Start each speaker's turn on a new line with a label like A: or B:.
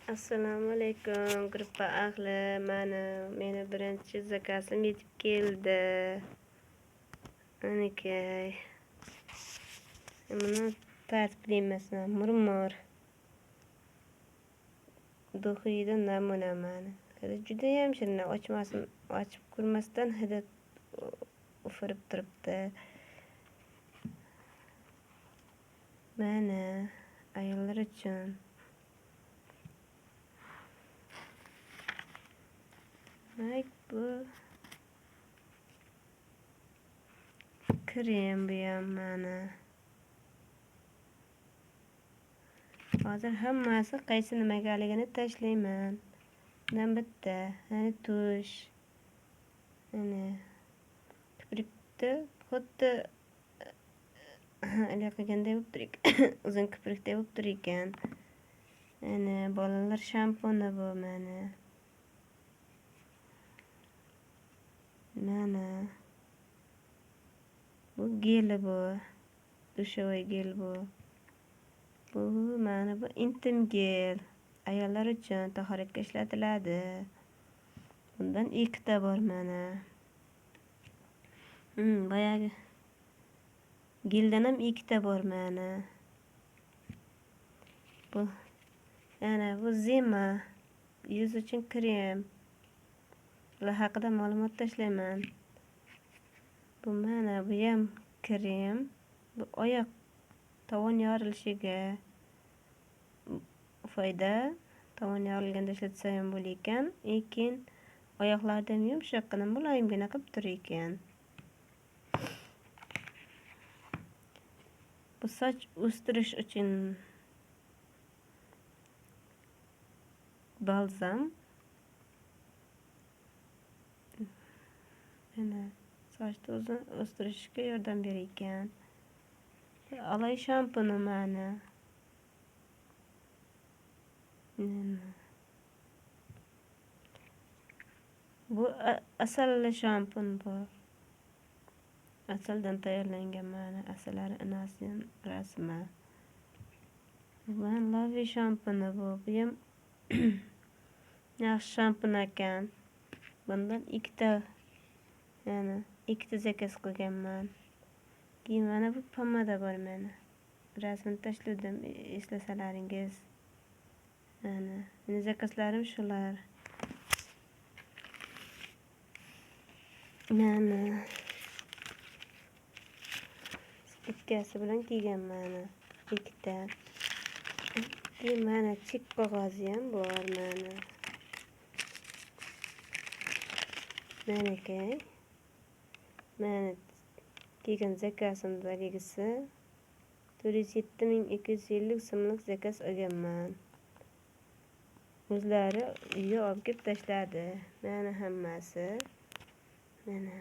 A: Assalomu alaykum gruppa ahli. Meni birinchi zakasim yetib keldi. Anakay. Buni tartibli emasman. Murmur. Duxiydan namuna mani. Judayam shirin. Ochib ko'rmasdan hidi ufurib turibdi. Mana ayollar uchun. Bu krem bu ham mana. Hozir hammasi qaysi nimagaligini tashlayman. Bundan bitta, hani tush. Mana kiprikda xuddi alaqaganday bo'lib tur ekan. Uzun kiprikday bo'lib tur ekan. Mana bolalar shampuni bu mana. Mana bu gel bu. Dushovoy gel bu. Bu mana bu intim gel. Ayollar uchun tahoratga ishlatiladi. Bundan ikkita bor mana. Boyagi geldan ham ikkita bor mana. Bu bu Zima yuz uchun krem. Ular haqida ma'lumot tashlayman. Bu mana bu ham krem. Bu oyoq tovon yorilishiga foyda. Tovon yorilganda ishlatsa ham bo'lar ekan, lekin oyoqlarda ham yumshoqqina, muloyimgina qilib tur ekan. Bu soch o'stirish uchun balzam. Mana sochni o'stirishga yordam berar ekan. Olay shampuni mana. Bu asalli shampun bu. Asaldan tayyorlangan mana. Asalari inasining rasmi. Bu Love shampuni bu. Bu ham yaxshi shampun ekan. Bundan ikkita zakaz qilganman. Keyin mana bu pomada bor mana. Rasmini tashladim eslasalaringiz. Meni zakazlarim shular. Mana ikkasi bilan kiyganman ikkita. Keyin mana chek qog'ozi ham bor mana. Manakay. Mana kiygan zakazimdaligisi 407.250 so'mlik zakaz olganman. O'zlari uyga olib kelib tashladi. Mana hammasi. Mana